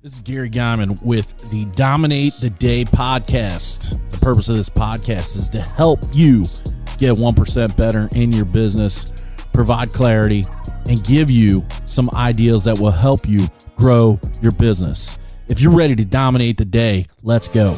This is Gary Guyman with the Dominate the Day podcast. The purpose of this podcast is to help you get 1% better in your business, provide clarity, and give you some ideas that will help you grow your business. If you're ready to dominate the day, let's go.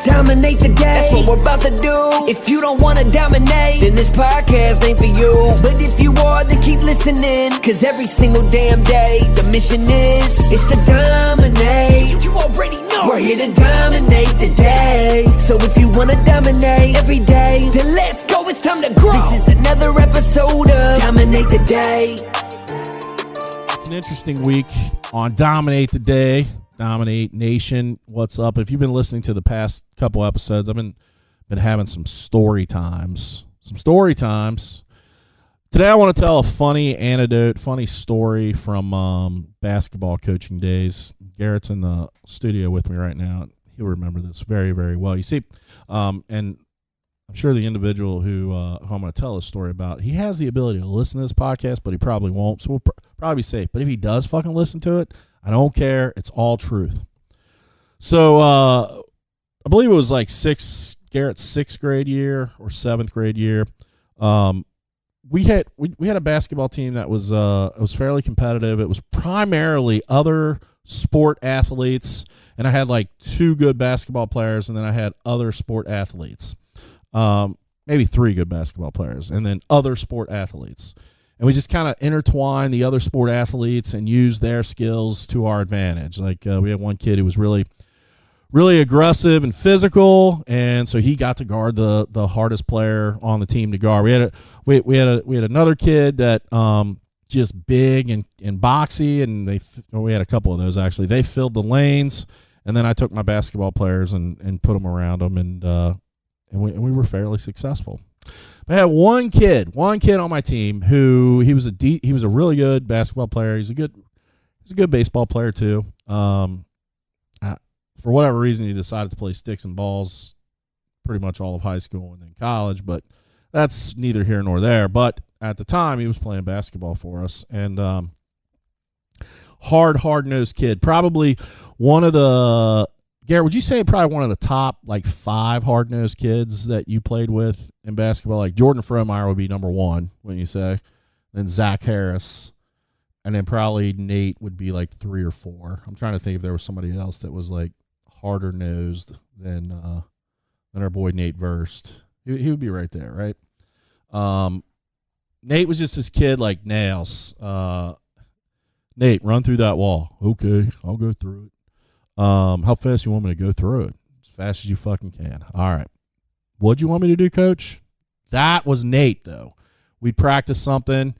Dominate the day, that's what we're about to do. If you don't want to dominate, then this podcast ain't for you. But if you are, then keep listening, cause every single damn day, the mission is to dominate. You already know we're here to dominate the day. So if you want to dominate every day, then let's go, it's time to grow. This is another episode of Dominate the Day. It's an interesting week on Dominate the Day. Dominate Nation, what's up? If you've been listening to the past couple episodes, I've been having some story times. Today I want to tell a funny story from basketball coaching days. Garrett's in the studio with me right now. He'll remember this very, very well. You see, and I'm sure the individual who I'm going to tell this story about, he has the ability to listen to this podcast, but he probably won't, so we'll probably be safe. But if he does fucking listen to it, I don't care. It's all truth. So I believe it was like Garrett's sixth grade year or seventh grade year. We had a basketball team that was it was fairly competitive. It was primarily other sport athletes, and I had like two good basketball players, and then I had other sport athletes. Maybe three good basketball players, and then other sport athletes. And we just kind of intertwine the other sport athletes and use their skills to our advantage. Like we had one kid who was really, really aggressive and physical, and so he got to guard the hardest player on the team to guard. We had another kid that just big and boxy, and we had a couple of those actually. They filled the lanes, and then I took my basketball players and put them around them, and we were fairly successful. I had one kid on my team who he was a really good basketball player. He's a good baseball player too. For whatever reason, he decided to play sticks and balls pretty much all of high school and then college, but that's neither here nor there. But at the time, he was playing basketball for us, and hard-nosed kid. Probably one of the Garrett, would you say probably one of the top like 5 hard-nosed kids that you played with in basketball? Like Jordan Fromeyer would be number 1, wouldn't you say? Then Zach Harris, and then probably Nate would be like 3 or 4. I'm trying to think if there was somebody else that was like harder-nosed than our boy Nate Verst. He would be right there, right? Nate was just this kid like nails. Nate, run through that wall. Okay, I'll go through it. How fast you want me to go through it? As fast as you fucking can. All right. What'd you want me to do, coach? That was Nate, though. We'd practice something.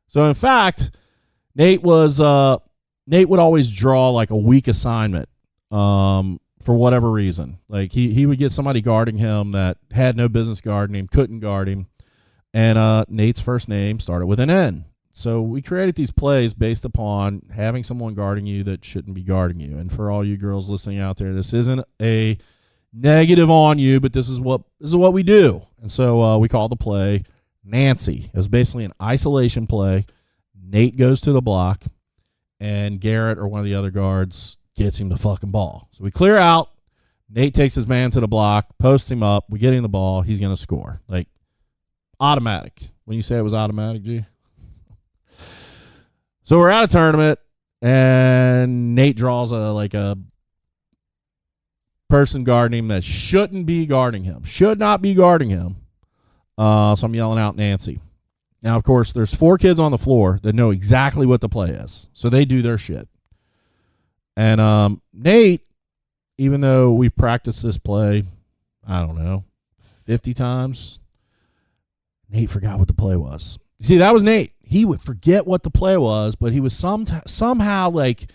So, in fact, Nate would always draw like a weak assignment for whatever reason. Like he would get somebody guarding him that had no business guarding him, couldn't guard him. And Nate's first name started with an N. So we created these plays based upon having someone guarding you that shouldn't be guarding you. And for all you girls listening out there, this isn't a negative on you, but this is what we do. And so we call the play Nancy. It was basically an isolation play. Nate goes to the block, and Garrett or one of the other guards gets him the fucking ball. So we clear out. Nate takes his man to the block, posts him up. We get him the ball. He's going to score. Like automatic. When you say it was automatic, G? So we're at a tournament, and Nate draws a person guarding him that shouldn't be guarding him, should not be guarding him. So I'm yelling out Nancy. Now, of course, there's 4 kids on the floor that know exactly what the play is, so they do their shit. And Nate, even though we've practiced this play, I don't know, 50 times, Nate forgot what the play was. You see, that was Nate. He would forget what the play was, but he was somehow like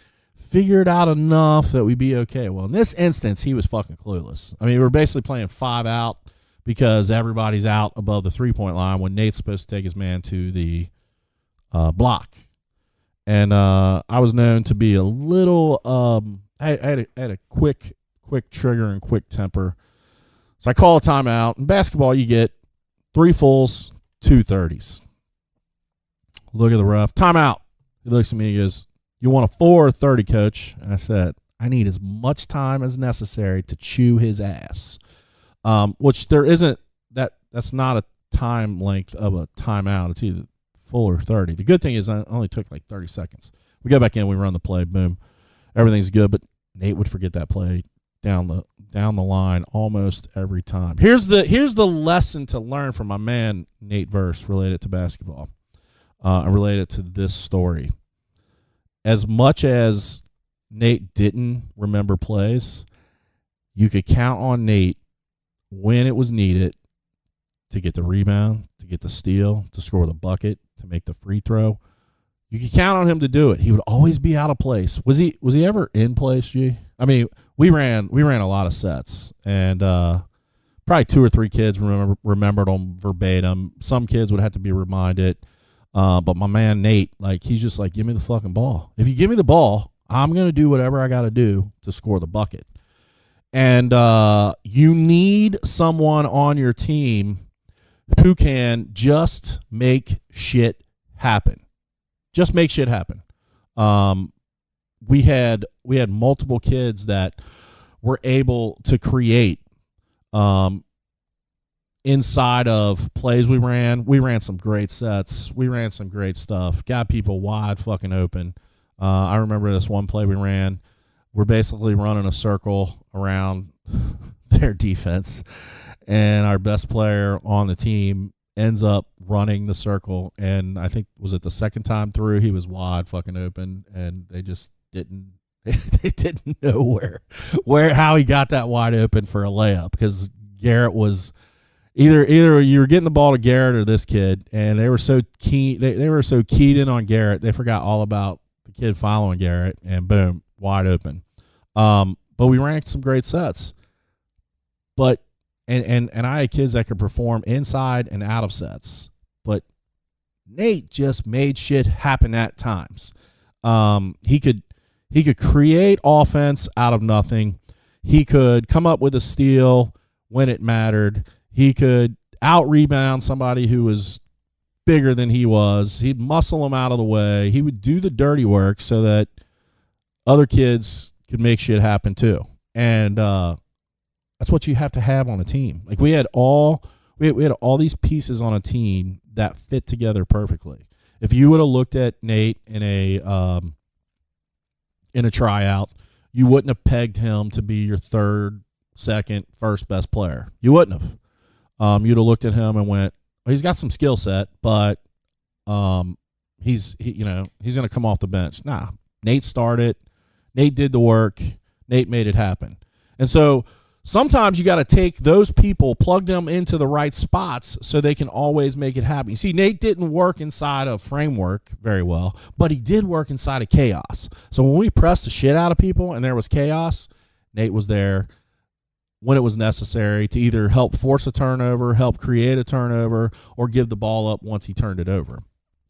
figured out enough that we'd be okay. Well, in this instance, he was fucking clueless. I mean, we're basically playing 5 out because everybody's out above the 3-point line when Nate's supposed to take his man to the block. And I was known to be a little I had a quick trigger and quick temper. So I call a timeout. In basketball, you get 3 fulls, 2 30s. Look at the ref. Timeout. He looks at me and goes, "You want a 4 or 30, coach?" And I said, I need as much time as necessary to chew his ass. Which there isn't, that's not a time length of a timeout. It's either full or 30. The good thing is I only took like 30 seconds. We go back in, we run the play, boom. Everything's good, but Nate would forget that play down the line almost every time. Here's the lesson to learn from my man Nate Verse related to basketball. Related to this story. As much as Nate didn't remember plays, you could count on Nate when it was needed to get the rebound, to get the steal, to score the bucket, to make the free throw. You could count on him to do it. He would always be out of place. Was he ever in place, G? I mean, we ran a lot of sets, and probably 2 or 3 kids remembered them verbatim. Some kids would have to be reminded. But my man Nate, like, he's just like, give me the fucking ball. If you give me the ball, I'm going to do whatever I got to do to score the bucket. And you need someone on your team who can just make shit happen. Just make shit happen. We had multiple kids that were able to create inside of plays we ran some great sets. We ran some great stuff. Got people wide fucking open. I remember this one play we ran. We're basically running a circle around their defense, and our best player on the team ends up running the circle, and I think, was it the second time through, he was wide fucking open, and they just didn't know how he got that wide open for a layup, because Garrett was either you were getting the ball to Garrett or this kid, and they were so keen they were so keyed in on Garrett, they forgot all about the kid following Garrett, and boom, wide open. But we ran some great sets. But and I had kids that could perform inside and out of sets. But Nate just made shit happen at times. He could create offense out of nothing. He could come up with a steal when it mattered. He could out-rebound somebody who was bigger than he was. He'd muscle him out of the way. He would do the dirty work so that other kids could make shit happen too. And that's what you have to have on a team. Like, we had all these pieces on a team that fit together perfectly. If you would have looked at Nate in a tryout, you wouldn't have pegged him to be your third, second, first best player. You wouldn't have. You'd have looked at him and went, well, he's got some skill set, but he's going to come off the bench. Nah, Nate started. Nate did the work. Nate made it happen. And so sometimes you got to take those people, plug them into the right spots so they can always make it happen. You see, Nate didn't work inside a framework very well, but he did work inside of chaos. So when we pressed the shit out of people and there was chaos, Nate was there when it was necessary to either help force a turnover, help create a turnover, or give the ball up once he turned it over.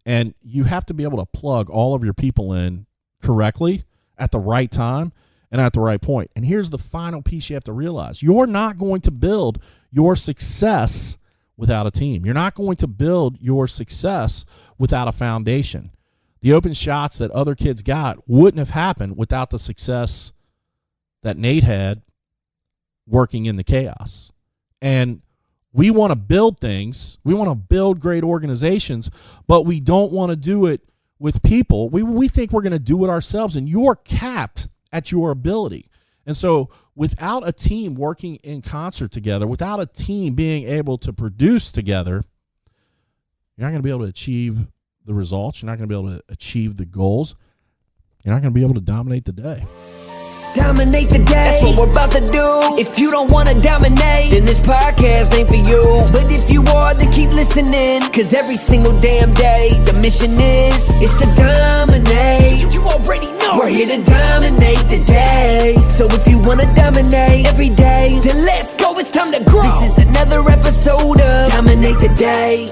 And you have to be able to plug all of your people in correctly at the right time and at the right point. And here's the final piece you have to realize. You're not going to build your success without a team. You're not going to build your success without a foundation. The open shots that other kids got wouldn't have happened without the success that Nate had working in the chaos. And we want to build things. We want to build great organizations, but we don't want to do it with people. We think we're going to do it ourselves, and you're capped at your ability. And so without a team working in concert together, without a team being able to produce together, you're not going to be able to achieve the results. You're not going to be able to achieve the goals. You're not going to be able to dominate the day. Dominate the day, that's what we're about to do. If you don't wanna dominate, then this podcast ain't for you. But if you are, then keep listening, cause every single damn day, the mission is to dominate. You already know we're here to dominate the day. So if you wanna dominate every day, then let's go, it's time to grow. This is another episode of Dominate the Day.